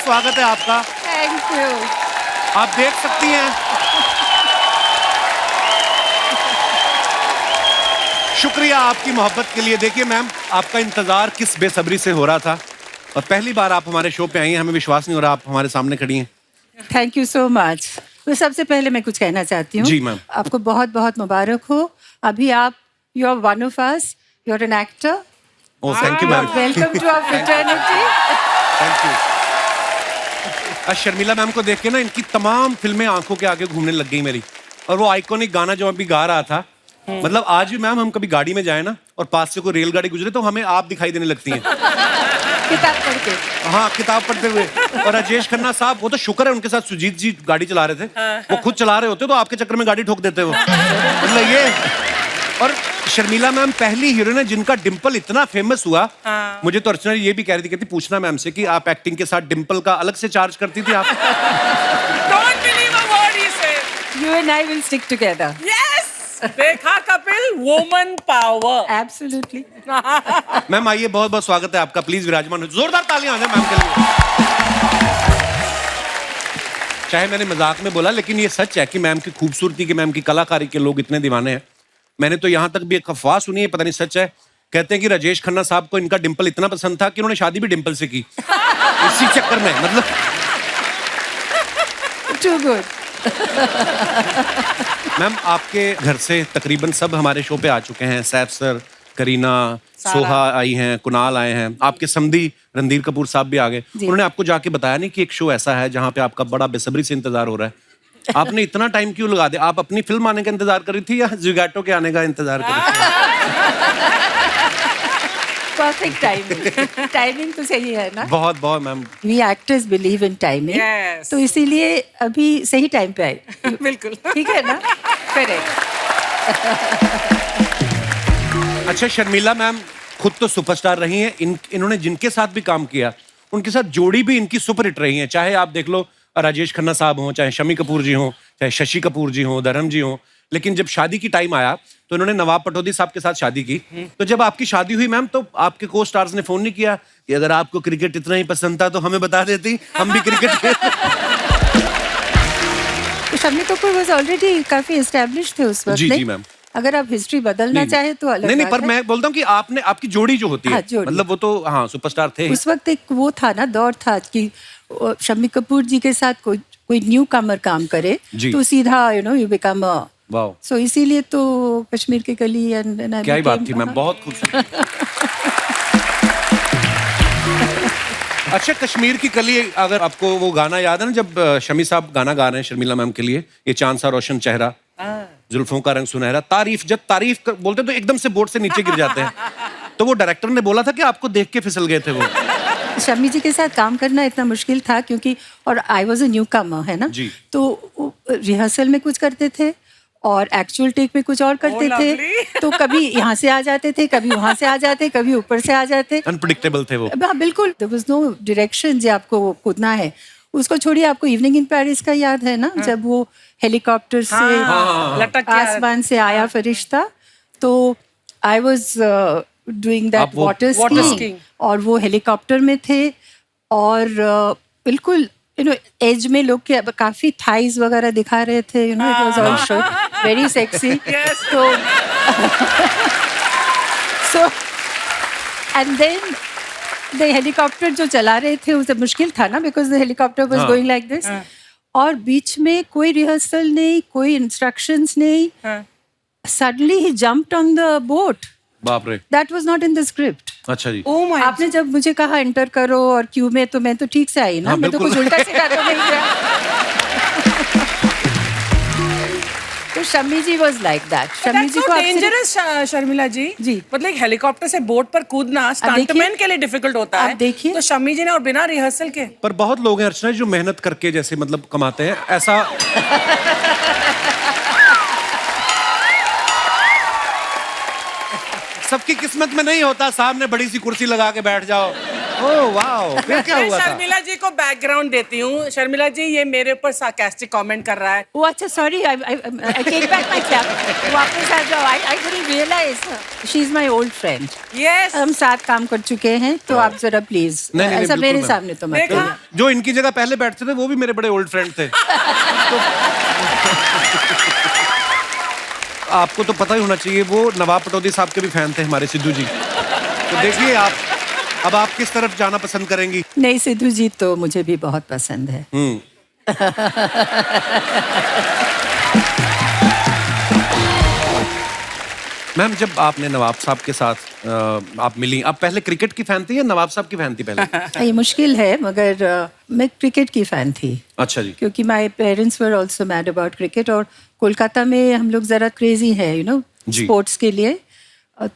स्वागत है आपका। Thank you. आप देख सकती हैं, शुक्रिया आपकी मोहब्बत के लिए। देखिए मैम, आपका इंतजार किस बेसब्री से हो रहा था और पहली बार आप हमारे शो पे आई हैं, हमें विश्वास नहीं हो रहा आप हमारे सामने खड़ी हैं। Thank you so much. तो सबसे पहले मैं कुछ कहना चाहती हूँ। जी मैम। आपको बहुत बहुत मुबारक हो। अभी आप you are one of us, you are an actor. Oh thank you ma'am. Welcome to our fraternity. Thank you. आज शर्मिला मैम को देख के ना इनकी तमाम फिल्में आंखों के आगे घूमने लग गई मेरी। और वो आइकॉनिक गाना जो अभी गा रहा था, मतलब आज भी मैम हम कभी गाड़ी में जाए ना और पास से कोई रेलगाड़ी गुजरे तो हमें आप दिखाई देने लगती हैं। किताब पढ़ के। हाँ, किताब पढ़ते हुए। और राजेश खन्ना साहब, वो तो शुक्र है उनके साथ सुजीत जी गाड़ी चला रहे थे, वो खुद चला रहे होते तो आपके चक्कर में गाड़ी ठोक देते वो। मतलब ये। और शर्मिला मैम पहली हीरोइन है जिनका डिंपल इतना फेमस हुआ। मुझे तो अर्चना ये भी कह रही थी, कहती पूछना मैम से कि आप एक्टिंग के साथ डिंपल का अलग से चार्ज करती थी आप? Don't believe a word he said. You and I will stick together. Yes. देखा Kapil, woman power. Absolutely. Ma'am आइए, बहुत बहुत स्वागत है आपका। प्लीज विराजमान हो, जोरदार तालियां आ जाए मैम के लिए। चाहे मैंने मजाक में बोला, लेकिन ये सच है कि मैम की खूबसूरती के, मैम की कलाकारी के लोग इतने दीवाने हैं। मैंने तो यहाँ तक भी एक अफवाह सुनी है, पता नहीं सच है, कहते हैं कि राजेश खन्ना साहब को इनका डिंपल इतना पसंद था कि उन्होंने शादी भी डिंपल से की। इसी चक्कर में, मतलब Too good. मैम आपके घर से तकरीबन सब हमारे शो पे आ चुके हैं। सैफ सर, करीना, सोहा आई हैं, कुणाल आए हैं, आपके समधी रणधीर कपूर साहब भी आ गए। उन्होंने आपको जाके बताया नहीं कि एक शो ऐसा है जहाँ पे आपका बड़ा बेसब्री से इंतजार हो रहा है? आपने इतना टाइम क्यों लगा दिया? आप अपनी फिल्म आने का इंतजार कर रही थी या ज़ुगैटो के आने का इंतजार कर रही थी? Perfect timing. टाइमिंग तो सही है ना? बहुत बहुत ma'am. We actors believe in timing. Yes. तो इसीलिए अभी सही टाइम पे आए। बिल्कुल। ठीक है ना? करेक्ट। अच्छा शर्मिला मैम खुद तो सुपरस्टार रही हैं, इन्होंने जिनके साथ भी काम किया उनके साथ जोड़ी भी इनकी सुपर हिट रही है। चाहे आप देख लो राजेश खन्ना साहब हों, चाहे शम्मी कपूर जी हों, चाहे शशि कपूर जी हों, धर्म जी हों। लेकिन जब शादी की टाइम आया तो इन्होंने नवाब पटौदी साहब के साथ शादी की। तो जब आपकी शादी हुई मैम, तो आपके को स्टार्स ने फोन नहीं किया कि अगर आपको क्रिकेट इतना ही पसंद था तो हमें बता देती, हम भी क्रिकेट खेलते। शम्मी कपूर वाज ऑलरेडी काफी एस्टैब्लिश्ड थे उस वक्त। जी नहीं? जी मैम। अगर आप हिस्ट्री बदलना चाहे तो अलग नहीं बात पर है। मैं बोलता हूँ कि आपने आपकी जोड़ी जो होती है, जोड़ी। मतलब वो तो हाँ सुपरस्टार थे। उस वक्त एक वो था ना, दौर था कि शम्मी कपूर जी के साथ कोई न्यू कमर काम करे तो सीधा यू बिकम वाओ। सो इसीलिए तो कश्मीर की कली एंड क्या ही बात थी मैम, बहुत खूबसूरत। अच्छा कश्मीर की कली, अगर आपको वो गाना याद है ना जब शमी साहब गाना गा रहे हैं शर्मिला मैम के लिए, ये चांद सा रोशन चेहरा, जुल्फों का रंग सुनहरा, तारीफ जब तारीफ बोलते तो एकदम से बोर्ड से नीचे गिर जाते हैं। तो वो डायरेक्टर ने बोला था कि आपको देख के फिसल गए थे वो। शम्मी जी के साथ काम करना इतना मुश्किल था क्योंकि, और आई वॉज अ न्यू कमर है ना जी। तो रिहर्सल में कुछ करते थे और एक्चुअल टेक में कुछ और करते थे। तो कभी यहाँ से आ जाते थे, कभी वहां से आ जाते, कभी ऊपर से आ जाते। अनप्रेडिक्टेबल थे वो। हाँ बिल्कुल। देयर वाज नो डायरेक्शन जो आपको कूदना है। उसको छोड़िए, आपको इवनिंग इन पेरिस का याद है ना? जब वो हेलीकॉप्टर से लटक आसमान से आया फरिश्ता, तो I was doing that water skiing और वो हेलीकॉप्टर में थे और बिल्कुल एज में लोग के काफी थाइज वगैरह दिखा रहे थे, it was all show very sexy. So and then the helicopter जो चला रहे थे उसे मुश्किल था ना, because the helicopter was going like this, और बीच में कोई रिहर्सल नहीं, कोई इंस्ट्रक्शंस नहीं, सडनली ही जंप्ड ऑन द बोट। बाप रे। That was not in the script. अच्छा जी। आपने जब मुझे कहा एंटर करो और क्यू में, तो मैं तो ठीक से आई ना। हाँ, मैं तो कुछ उल्टा सीधा तो नहीं किया। तो शम्मी जी वाज लाइक दैट। शम्मी जी को डेंजरस शर्मिला जी। मतलब एक हेलीकॉप्टर से बोट पर कूदना स्टंटमैन के लिए डिफिकल्ट होता है। देखिए तो शम्मी जी ने, और बिना रिहर्सल के। पर बहुत लोग हैं अर्चना जो मेहनत करके जैसे मतलब कमाते हैं, ऐसा सबकी किस्मत में नहीं होता। सामने बड़ी सी कुर्सी लगा के बैठ जाओ, ओह वाओ, फिर क्या मैं हुआ था? शर्मिला जी को बैकग्राउंड देती हूँ। शर्मिला जी, ये मेरे ऊपर सार्कास्टिक कमेंट कर रहा है। Oh, अच्छा, sorry, I take back my clap. वापस आ जाओ. I didn't realize. She's my old friend. Yes. हम साथ काम कर चुके हैं, तो आप जरा प्लीज नहीं, नहीं, ऐसा बिल्कुल मेरे मैम। सामने तो मत देखा? करो. जो इनकी जगह पहले बैठते थे वो भी मेरे बड़े ओल्ड फ्रेंड थे। तो आपको तो पता ही होना चाहिए, वो नवाब पटौदी साहब के भी फैन थे हमारे, सिद्धू जी। तो देखिए आप, अब आप किस तरफ जाना पसंद करेंगी? नहीं, सिद्धू जी तो मुझे भी बहुत पसंद है. मैम, जब आपने नवाब साहब के साथ आप मिली, आप पहले क्रिकेट की फैन थी या नवाब साहब की फैन थी पहले? ये मुश्किल है, मगर मैं क्रिकेट की फैन थी. अच्छा जी। क्योंकि my parents were also mad about cricket, और कोलकाता में हम लोग ज़रा क्रेजी है जी। स्पोर्ट्स के लिए.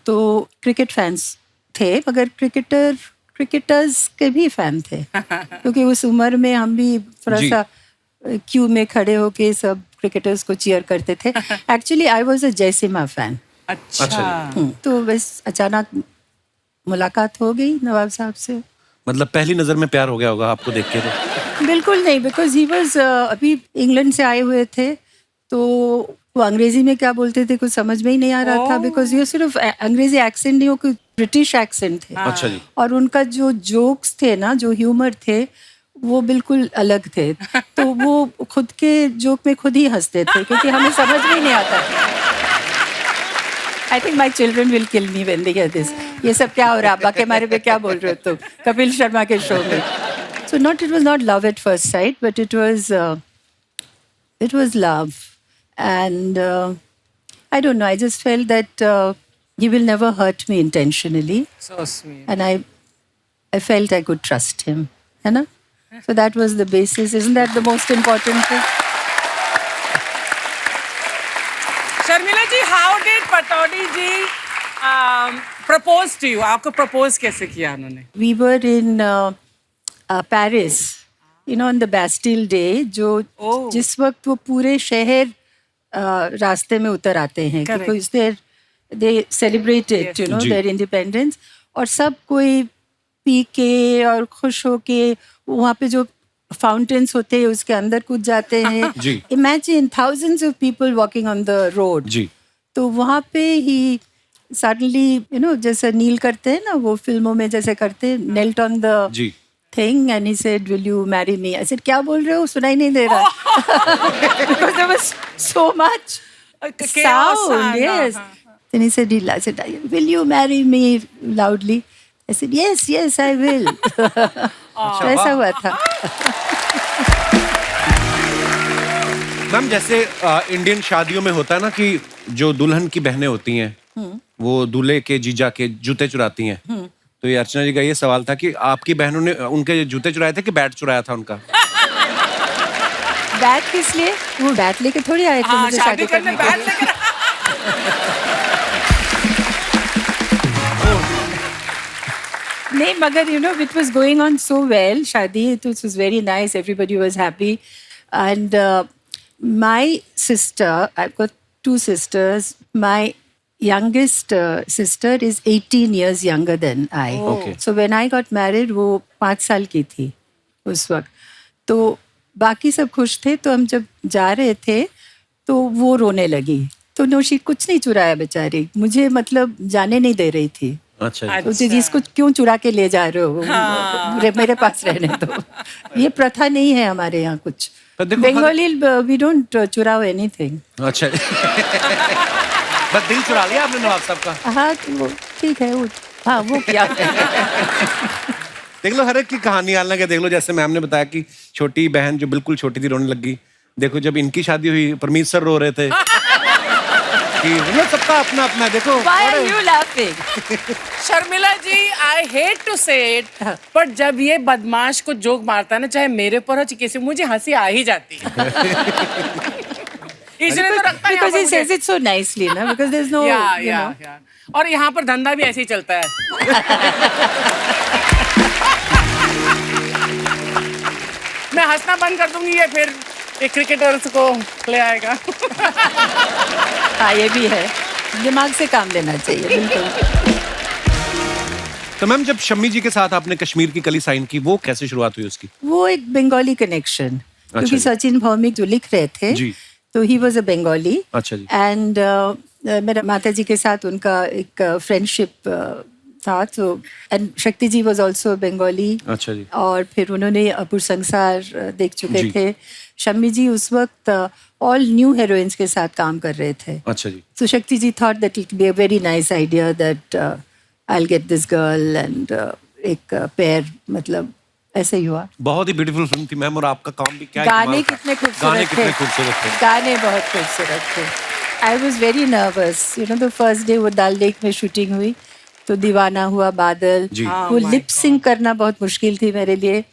तो क्रिकेट फैंस थे, मगर क्रिकेटर्स के भी फैन थे. क्योंकि उस उम्र में हम भी थोड़ा जी। सा क्यू में खड़े होके सब क्रिकेटर्स को चीयर करते थे. Actually I was a Jaisimha fan. अच्छा। अच्छा तो बस अचानक मुलाकात हो गई नवाब साहब से. मतलब पहली नजर में प्यार हो गया होगा आपको देख के तो? बिल्कुल नहीं, बिकॉज ही वॉज अभी इंग्लैंड से आए हुए थे, तो वो अंग्रेजी में क्या बोलते थे कुछ समझ में ही नहीं आ रहा था. बिकॉज ये सिर्फ अंग्रेजी एक्सेंट नहीं, वो कोई ब्रिटिश एक्सेंट थे. अच्छा जी। और उनका जो जोक्स थे ना, जो ह्यूमर थे, वो बिल्कुल अलग थे. तो वो खुद के जोक में खुद ही हंसते थे, क्योंकि हमें समझ में ही नहीं आता. I think my children will kill me when they hear this. ये सब क्या हो रहा है, अब्बा के बारे में क्या बोल रहे हो तुम कपिल शर्मा के शो में? So it was not love at first sight, but it was love, and I don't know. I just felt that he will never hurt me intentionally, So sweet. and I felt I could trust him, है ना? So that was the basis. Isn't that the most important thing? Sharmila ji, how did Pataudi ji propose to you? आपको propose कैसे किया उन्होंने? We were in Paris, on the Bastille Day, जिस वक्त वो पूरे शहर रास्ते में उतर आते हैं, Correct. because they celebrated Yes. Ji. their independence, और सब कोई पी के और खुश होके वहाँ पे जो फाउंटेन्स होते हैं उसके अंदर कूद जाते हैं. जी। Imagine thousands of people walking on the road. जी। तो वहाँ पे ही suddenly, जैसे नील करते हैं ना, वो फिल्मों में जैसे करते हैं, knelt on the ji. thing, and he said, will you marry me? I said, क्या बोल रहे हो, सुनाई नहीं दे रहा. Because there was so much sound. Yes. Then he said, I said, will you marry me loudly? I said, yes, I will. तो ऐसा हुआ था. मैम, जैसे इंडियन शादियों में होता है ना कि जो दुल्हन की बहनें होती हैं वो दूल्हे के जीजा के जूते चुराती हैं. तो ये अर्चना जी का ये सवाल था कि आपकी बहनों ने उनके जूते चुराए थे कि बैट चुराया था उनका? बैट किस लिए? वो बैट लेके थोड़ी आए थे हाँ, मुझे शादी शादी करने करने के बैठ लिए. लेकर नहीं, मगर it was going on so well. शादी, it was very nice. Everybody was happy. And my sister, I've got two sisters. My youngest sister is 18 years younger than I. Okay. So when I got married, वो 5 साल की थी उस वक्त. तो बाकी सब खुश थे. तो हम जब जा रहे थे तो वो रोने लगी. तो नौशी कुछ नहीं चुराया बेचारी. मुझे मतलब जाने नहीं दे रही थी. अच्छा जी। तो जिसको क्यों चुरा के ले जा रहे हो, मेरे पास रहने दो. ये प्रथा नहीं है हमारे यहाँ कुछ. पर देखो, बंगाली वी डोंट चुराओ एनीथिंग. अच्छा. बस दिल चुरा लिया आपने नवाब साहब का? हाँ, तो वो ठीक है. वो क्या. देख लो, हर एक की कहानी अलग है. देख लो, जैसे मैम ने बताया कि छोटी बहन जो बिल्कुल छोटी थी रोने लगी. देखो, जब इनकी शादी हुई परमीत सर रो रहे थे कि सबका अपना अपना. देखो, Why are you laughing? Sharmila ji, I hate to say it, पर जब ये बदमाश को जोक मारता है ना, चाहे मेरे पर हो चाहे किसी, मुझे हंसी आ ही जाती है. इसलिए तो रखता है यहाँ Because पर he मुझे. says it so nicely, ना? Because there's no, या. और यहाँ पर धंधा भी ऐसे ही चलता है. मैं हंसना बंद कर दूंगी, ये फिर एक क्रिकेटर्स को ले आएगा. हाँ, ये भी है. दिमाग से काम लेना चाहिए, बिल्कुल. तो मैम जब शम्मी जी के साथ आपने कश्मीर की कली साइन की, वो कैसे शुरुआत हुई उसकी? वो एक बंगाली कनेक्शन, क्योंकि जी। सचिन भौमिक जो लिख रहे थे जी। तो ही वॉज अ बंगाली। अच्छा जी। एंड मेरा माता जी के साथ उनका एक फ्रेंडशिप था, तो एंड शक्ति जी वॉज ऑल्सो बंगाली। अच्छा जी। और फिर उन्होंने अपुर संसार देख चुके जी। थे। शम्मी जी उस वक्त ऑल न्यू हीरोइंस के साथ काम कर रहे थे। अच्छा जी। So Shakti ji thought that it would be a very nice idea that I'll get this girl and एक pair, मतलब ऐसे ही हुआ। बहुत ही ब्यूटीफुल फिल्म थी मैम, और आपका काम भी क्या गाने कमाल था। कितने गाने खूबसूरत कितने थे। खूबसूरत थे। गाने बहुत खूबसूरत थे। I was very nervous, you know, the first day वो दाल लेक में शूटिंग हुई तो दीवाना हुआ बादल, जी। वो my लिप सिंक करना बहुत मुश्किल थी मेरे लिए।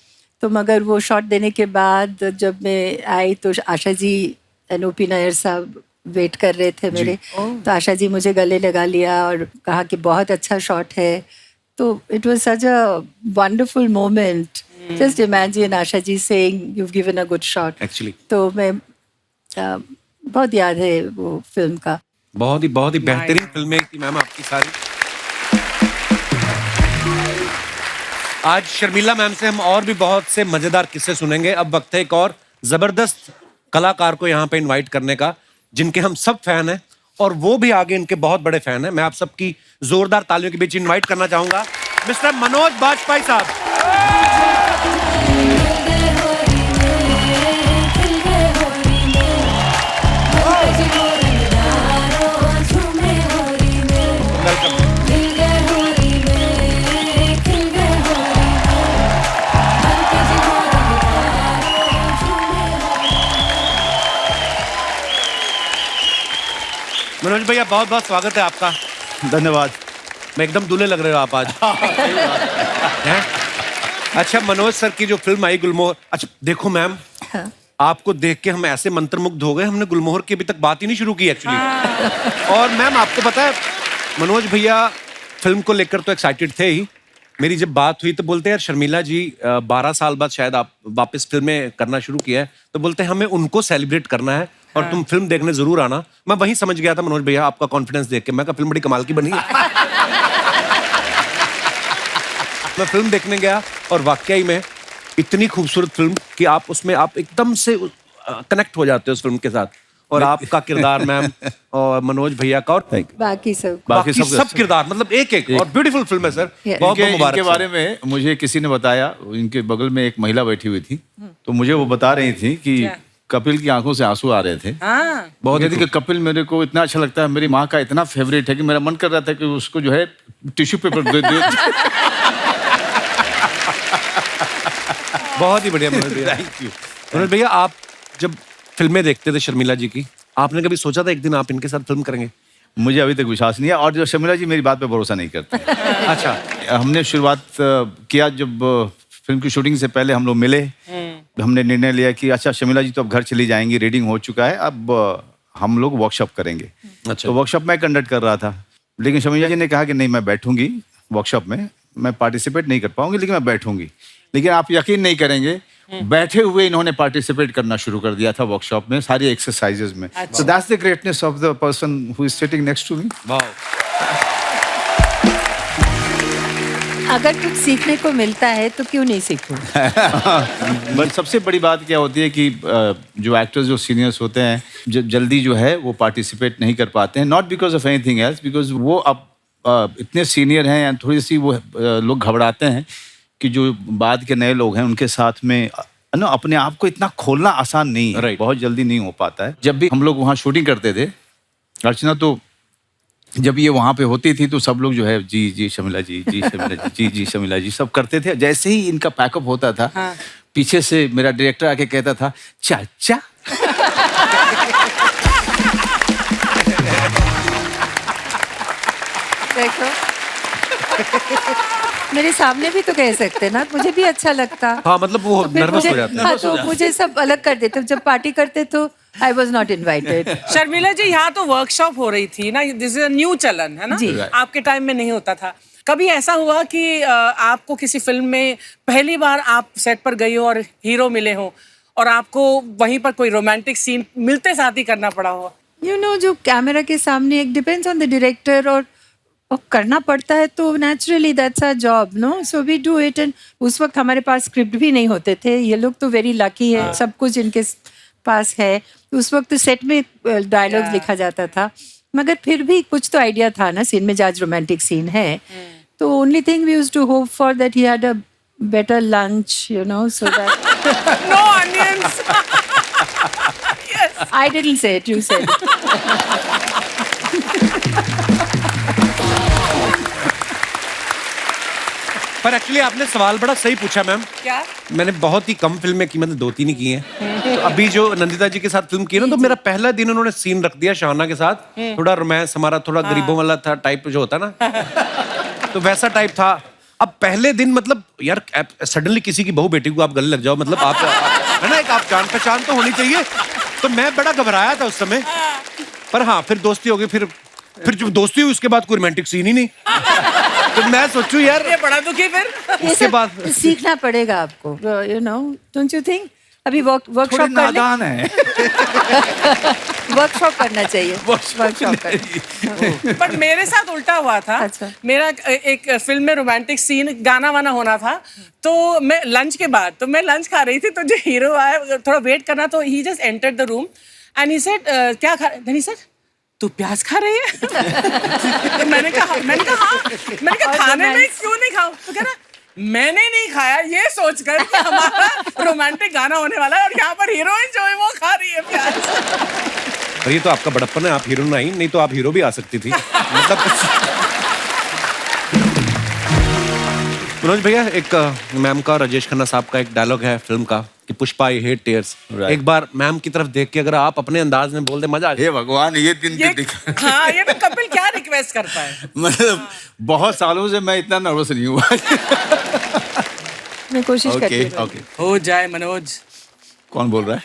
तो मगर वो शॉट देने के बाद जब मैं आई तो आशा जी एंड ओपी नायर साहब वेट कर रहे थे मेरे। तो आशा जी मुझे गले लगा लिया और कहा कि बहुत अच्छा शॉट है। तो it was such a wonderful moment. Just imagine Asha ji saying you given a good shot. Actually तो मैं बहुत याद है वो फिल्म का। बहुत ही बेहतरीन फिल्में थी मैम आपकी सारी। आज शर्मिला मैम से हम और भी बहुत से मजेदार किस्से सुनेंगे। अब वक्त है एक और जबरदस्त कलाकार को यहाँ पे इनवाइट करने का, जिनके हम सब फैन हैं और वो भी आगे इनके बहुत बड़े फैन हैं। मैं आप सबकी जोरदार तालियों के बीच इनवाइट करना चाहूंगा मिस्टर मनोज बाजपेयी साहब। वेलकम। मनोज भैया बहुत बहुत स्वागत है आपका। धन्यवाद। मैं एकदम दूल्हे लग रहे हो आप आज। हैं? अच्छा मनोज सर की जो फिल्म आई गुलमोहर, अच्छा देखो मैम, हाँ। आपको देख के हम ऐसे मंत्रमुग्ध हो गए, हमने गुलमोहर की अभी तक बात ही नहीं शुरू की एक्चुअली। और मैम आपको पता है मनोज भैया फिल्म को लेकर तो एक्साइटेड थे ही। मेरी जब बात हुई तो बोलते यार शर्मिला जी 12 साल बाद शायद आप वापस फिल्में करना शुरू किया है, तो बोलते हैं हमें उनको सेलिब्रेट करना है और तुम फिल्म देखने जरूर आना। मैं वहीं समझ गया था मनोज भैया आपका कॉन्फिडेंस देख के, मैं कहा फिल्म बड़ी कमाल की बनी है। मैं फिल्म देखने गया और वाकई में इतनी खूबसूरत फिल्म कि आप उसमें आप एकदम से कनेक्ट हो जाते हो उस फिल्म के साथ। और आपका किरदार मैम और मनोज भैया का और बाकी सब बाकी सब सब किरदार मतलब एक एक और ब्यूटीफुल फिल्म है सर। Yeah. बहुत बहुत इनके मुबारक सर। बारे में मुझे किसी ने बताया, इनके बगल में एक महिला बैठी हुई थी, तो मुझे वो बता रही थी कि क्या? कपिल की आंखों से आंसू आ रहे थे। हाँ बहुत कहती कि कपिल मेरे को इतना अच्छा लगता है, मेरी माँ का इतना फेवरेट है कि मेरा मन कर रहा था कि उसको जो है टिश्यू पेपर दे दो। बहुत ही बढ़िया मनोज भैया। Thank you. मनोज भैया आप जब फिल्में देखते थे शर्मिला जी की, आपने कभी सोचा था एक दिन आप इनके साथ फिल्म करेंगे? मुझे अभी तक विश्वास नहीं है, और जो शर्मिला जी मेरी बात पे भरोसा नहीं करते। अच्छा हमने शुरुआत किया जब फिल्म की शूटिंग से पहले हम लोग मिले, हमने निर्णय लिया कि अच्छा शर्मिला जी तो अब घर चली जाएंगी, रीडिंग हो चुका है, अब हम लोग वर्कशॉप करेंगे। अच्छा तो वर्कशॉप मैं कंडक्ट कर रहा था, लेकिन शर्मिला जी ने कहा कि नहीं मैं बैठूंगी वर्कशॉप में, मैं पार्टिसिपेट नहीं कर पाऊंगी लेकिन मैं बैठूंगी। लेकिन आप यकीन नहीं करेंगे, बैठे हुए इन्होंने पार्टिसिपेट करना शुरू कर दिया था वर्कशॉप में सारी एक्सरसाइजेज में। So that's the greatness of the person who is sitting next to me. वाह। अगर कुछ सीखने को मिलता है तो क्यों नहीं सीखूं? बट सबसे बड़ी बात क्या होती है कि जो एक्टर्स जो सीनियर्स होते हैं जल्दी जो है वो पार्टिसिपेट नहीं कर पाते हैं, not because of anything else, because वो अब इतने सीनियर हैं, थोड़ी सी वो लोग घबराते हैं कि जो बाद के नए लोग हैं उनके साथ में ना अपने आप को इतना खोलना आसान नहीं है। Right. बहुत जल्दी नहीं हो पाता है। जब भी हम लोग वहाँ शूटिंग करते थे अर्चना, तो जब ये वहाँ पे होती थी तो सब लोग जो है जी जी शर्मिला जी, जी शर्मिला जी, जी जी शर्मिला जी सब करते थे। जैसे ही इनका पैकअप होता था, पीछे से मेरा डायरेक्टर आके कहता था चाचा। देखो मेरे सामने भी तो कह सकते ना, मुझे भी अच्छा लगता। हाँ मतलब वो तो फिर नर्वस मुझे- हो जाते हैं। हाँ, तो मुझे सब अलग कर देते। जब पार्टी करते तो I was not invited. Sharmila ji यहाँ तो वर्कशॉप हो रही थी ना, दिस इज अ न्यू चलन है ना, जी। आपके टाइम में नहीं होता था। कभी ऐसा हुआ कि आपको किसी फिल्म में पहली बार आप सेट पर गई हो और हीरो मिले हो और आपको वहीं पर कोई रोमांटिक सीन मिलते साथ ही करना पड़ा हो? यू नो जो कैमरा के सामने एक डिपेंड्स ऑन द डायरेक्टर और और करना पड़ता है तो naturally that's a job, no, so we do it. And उस वक्त हमारे पास स्क्रिप्ट भी नहीं होते थे, ये लोग तो वेरी लकी है, सब कुछ इनके पास है। उस वक्त सेट में डायलॉग्स लिखा जाता था, मगर फिर भी कुछ तो आइडिया था ना सीन में, आज रोमांटिक सीन है तो only thing we used to hope for that he had a better lunch, you know, so that No onions. I didn't say it, you said it. पर एक्चुअली आपने सवाल बड़ा सही पूछा मैम। क्या? मैंने बहुत ही कम फिल्में की, मतलब 2-3 ही की हैं। तो अभी जो नंदिता जी के साथ फिल्म की ना, तो मेरा पहला दिन उन्होंने सीन रख दिया शाहना के साथ, थोड़ा रोमांस हमारा थोड़ा गरीबों वाला था टाइप जो होता ना, तो वैसा टाइप था। अब पहले दिन मतलब यार सडनली किसी की बहू बेटी को आप गले लग जाओ, मतलब आप है ना, एक आप जान पहचान तो होनी चाहिए। तो मैं बड़ा घबराया था उस समय, पर हाँ फिर दोस्ती हो गई। फिर जो दोस्ती हुई उसके बाद कोई रोमांटिक सीन ही नहीं। तो मैं सोचूं यार ये बड़ा दुखी फिर। ये उसके सब बाद सीखना पड़ेगा आपको, you know, don't you think? अभी वर्कशॉप थोड़ी कर ले, नादान है। वर्कशॉप करना चाहिए, वर्कशॉप करना। बट मेरे साथ उल्टा हुआ था। अच्छा। मेरा एक फिल्म में रोमांटिक सीन गाना वाना होना था, तो मैं लंच के बाद, तो मैं लंच खा रही थी, तो जो हीरो आया थोड़ा वेट करना, तो he just entered the room and he said क्या खा रहे? देन ही सेड तू प्याज खा रही है? तो मैंने कहा हाँ। मैंने कहा खाने में क्यों नहीं खाऊं? तो कह रहा मैंने नहीं खाया ये सोचकर कि हमारा रोमांटिक गाना होने वाला है और यहाँ पर हीरोइन जो है वो खा रही है प्याज। और ये तो आपका बड़प्पन है, आप हीरो नहीं तो आप हीरो भी आ सकती थी। मतलब मनोज भैया, एक मैम का, राजेश खन्ना साहब का एक डायलॉग है फिल्म का कि पुष्पा आई हेट टीयर्स। एक बार मैम की तरफ देख के अगर आप अपने अंदाज में बोल दे, मजा आ जाए। हे भगवान, ये दिन ये तो दिखा। हाँ, ये तो कपिल क्या रिक्वेस्ट करता है। मतलब बहुत सालों से मैं इतना नर्वस नहीं हुआ। मैं कोशिश करती ओके हूँ। ओके। हो जाए मनोज। कौन बोल रहा है?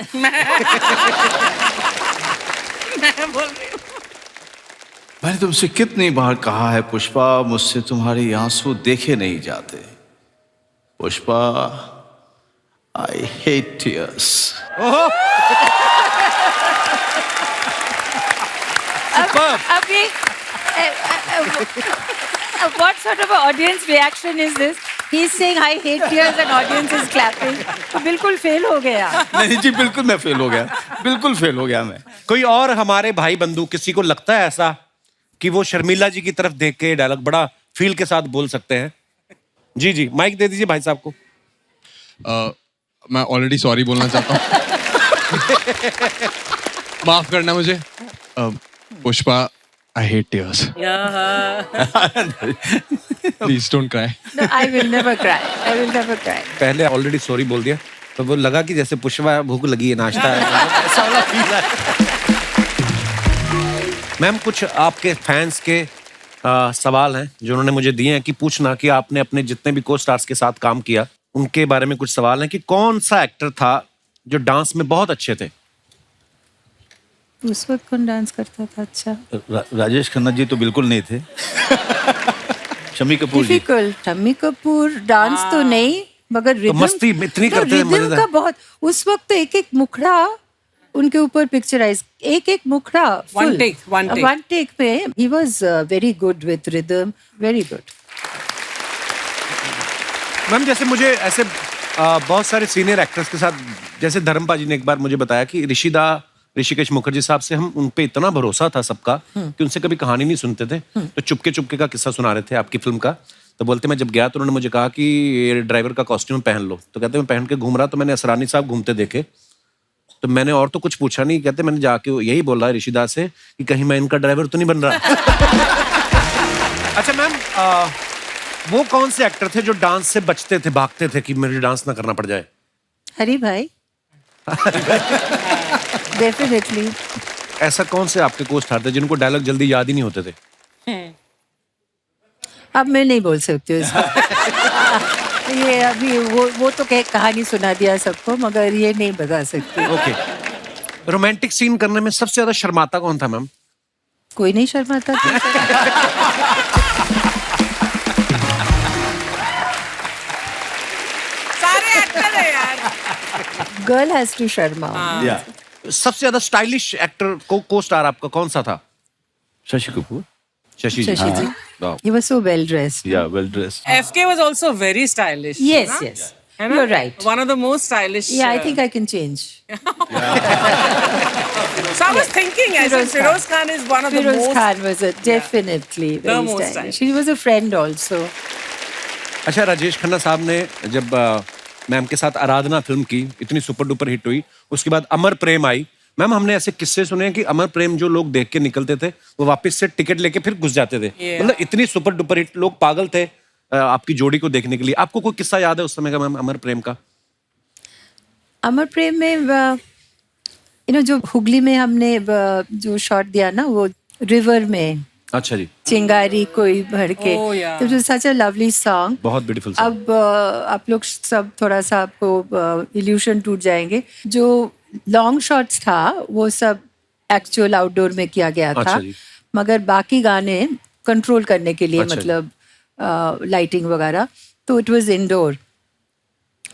मैं बोल रही हूँ। मैंने तुमसे कितनी बार कहा है पुष्पा, मुझसे तुम्हारे आंसू देखे नहीं जाते। Pushpa, I hate tears. अब ये what sort of a audience reaction is this? He's saying I hate tears and audience is clapping. तो बिल्कुल फेल हो गया। नहीं जी, बिल्कुल मैं फेल हो गया, बिल्कुल फेल हो गया मैं। कोई और हमारे भाई बंधु किसी को लगता है ऐसा कि वो शर्मिला जी की तरफ देख के डायलॉग बड़ा फील के साथ बोल सकते हैं? जी जी, माइक दे दीजिए भाई साहब को। मैं ऑलरेडी सॉरी बोलना चाहता हूँ। माफ करना मुझे। Pushpa, I hate tears. Please don't cry. No, I will never cry. I will never cry. पहले ऑलरेडी सॉरी बोल दिया तो वो लगा कि जैसे पुष्पा भूख लगी है, नाश्ता है, ऐसा वाला फील है। मैम, कुछ आपके फैंस के सवाल हैं जो उन्होंने मुझे दिए हैं कि पूछना कि आपने अपने जितने भी को स्टार्स के साथ काम किया उनके बारे में कुछ सवाल हैं कि कौन सा एक्टर था जो डांस में बहुत अच्छे थे? उस वक्त कौन डांस करता था अच्छा? राजेश खन्ना जी तो बिल्कुल नहीं थे। शम्मी कपूर जी। डिफिकल्ट। शम्मी कपूर डांस तो नहीं, मगर रिदम मस्ती इतनी करते थे, रिदम मजेदार। का बहुत। उस वक्त तो एक एक मुखड़ा उनके ऊपर पिक्चराइज, एक एक मुखड़ा One take. वन टेक पे he was very good with rhythm, very good. Ma'am, जैसे मुझे ऐसे बहुत सारे सीनियर एक्टर्स के साथ, जैसे धर्मपा जी ने एक बार मुझे बताया कि ऋषिकेश मुखर्जी साहब से हम उन पे इतना भरोसा था सबका कि उनसे कभी कहानी नहीं सुनते थे। तो चुपके चुपके का किस्सा सुना रहे थे आपकी फिल्म का। तो बोलते मैं जब गया तो उन्होंने मुझे कहा कि ये ड्राइवर का कॉस्ट्यूम पहन लो। तो कहते मैं पहन के घूम रहा, तो मैंने असरानी साहब घूमते देखे, तो मैंने और तो कुछ पूछा नहीं। कहते मैंने जाके यही बोला ऋषिदास से कि कहीं मैं इनका ड्राइवर तो नहीं बन रहा। अच्छा मैम, वो कौन से एक्टर थे जो डांस से बचते थे, भागते थे कि मुझे डांस ना करना पड़ जाए? हरी भाई। डेफिनेटली। ऐसा कौन से आपके को स्टार थे जिनको डायलॉग जल्दी याद ही नहीं होते थे? अब मैं नहीं बोल सकती हूँ इसको। ये अभी वो तो कहानी सुना दिया सबको, मगर ये नहीं बता सकती। ओके। रोमांटिक सीन करने में सबसे ज्यादा शर्माता कौन था मैम? कोई नहीं शर्माता था। सारे एक्टर है यार। गर्ल हैज टू शर्मा। या सबसे ज्यादा स्टाइलिश एक्टर को स्टार आपका कौन सा था? शशि कपूर। शशि जी Shashi ji. Wow. He was so well dressed. या well dressed FK was also very stylish. Yes, है ना? yes. है ना? You're right. One of the most stylish. Yeah, I think I can change. So I was thinking, I said Feroz Khan is one of the Firoz most. Khan was definitely The very most stylish. stylish. He was a friend also. अच्छा, राजेश खन्ना साहब ने जब ma'am के साथ आराधना film की, इतनी super duper hit हुई, उसके बाद अमर प्रेम आई। मैम, हमने ऐसे किस्से सुने हैं कि अमर प्रेम जो लोग देख के निकलते थे, वो वापस से टिकट लेके फिर घुस जाते थे। Yeah. मतलब इतनी सुपर डुपर हिट, लोग पागल थे आपकी जोड़ी को देखने के लिए। आपको कोई किस्सा याद है उस समय का मैम, अमर प्रेम का? अमर प्रेम में जो हुगली में हमने जो शॉट दिया ना, वो रिवर में अच्छा जी, चिंगारी कोई भर के, Oh, yeah. तो सच अ लवली सॉन्ग। बहुत ब्यूटीफुल। अब आप लोग सब थोड़ा सा आपको इल्यूशन टूट जाएंगे। जो लॉन्ग शॉट्स था वो सब एक्चुअल आउटडोर में किया गया था, अच्छा जी। मगर बाकी गाने कंट्रोल करने के लिए, अच्छा जी। मतलब लाइटिंग वगैरह, तो it was indoor.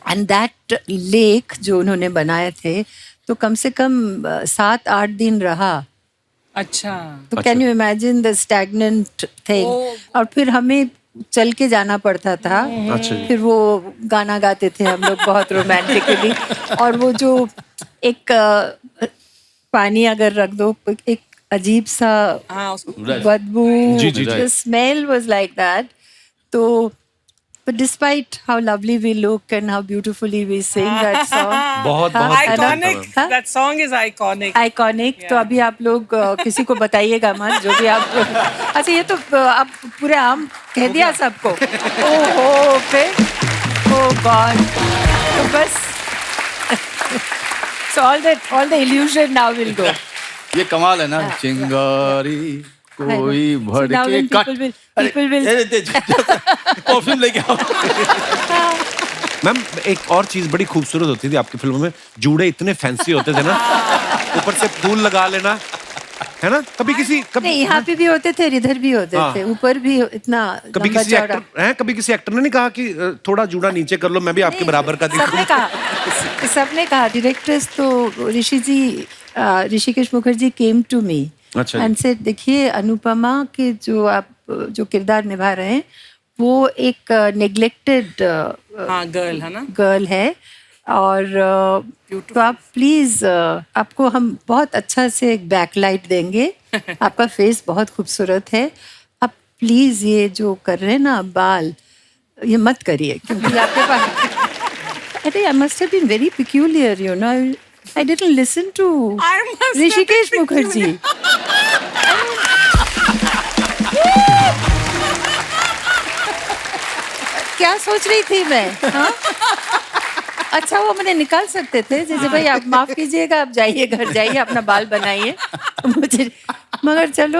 And that lake जो उन्होंने बनाए थे, तो कम से कम 7-8 दिन रहा। अच्छा. तो can you imagine the stagnant thing. और फिर हमें चल के जाना पड़ता था। अच्छा जी। फिर वो गाना गाते थे हम लोग बहुत रोमांटिकली। और वो जो एक पानी अगर रख दो, एक अजीब सा हाँ, उसको बदबू, जी, जी, जी। The smell was like that. तो but despite how lovely we look and how beautifully we sing that song, बहुत हाँ, बहुत iconic. हाँ? That song is iconic. Iconic. तो अभी आप लोग किसी को बताइएगा मत, जो भी आप अच्छा, ये तो आप पूरे आम कह दिया सबको। ओहो, फिर ओ गॉड, तो बस so all the illusion now will go. ये कमाल है ना, चिंगारी कोई So now भड़के when cut. people will perfume लेके आओ। मैम, एक और चीज बड़ी खूबसूरत होती थी आपकी फिल्मों में, जूड़े इतने फैंसी होते थे ना, ऊपर से फूल लगा लेना, है ना? कभी नहीं, यहाँ पे भी होते थे, इधर भी होते हाँ। थे, ऊपर भी इतना कभी लंबा किसी चौड़ा। एक्टर हैं, कभी किसी एक्टर ने नहीं कहा कि थोड़ा जूड़ा नीचे कर लो, मैं भी आपके बराबर का सबने दिखूं? कहा, सबने कहा। डायरेक्टर्स तो Hrishikesh Mukherjee came to me अच्छा जी। एंड से, देखिए अनुपमा के जो आप जो किरदार निभा रहे हैं, वो एक नेग्लेक्टेड हाँ, गर्ल है ना. गर्ल है। और तो आप प्लीज, आपको हम बहुत अच्छा से एक बैकलाइट देंगे। आपका फेस बहुत खूबसूरत है। आप प्लीज ये जो कर रहे हैं ना बाल, ये मत करिए, क्योंकि आपके पास अरे I must have been very peculiar, you know, I didn't listen to I must have Hrishikesh been Mukherjee. क्या सोच रही थी मैं, हाँ? अच्छा, वो मुझे निकाल सकते थे, जैसे भाई आप माफ कीजिएगा, आप जाइए, घर जाइए, अपना बाल बनाइए मुझे, मगर चलो।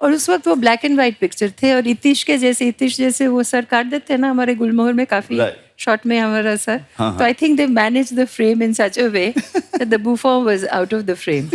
और उस वक्त वो ब्लैक एंड व्हाइट पिक्चर थे, और इतिश जैसे वो सर काट देते हैं ना हमारे गुलमोहर में, काफी शॉर्ट में हमारा सर। तो I think they manage the frame in such a way that the बुफॉन was out of the frame.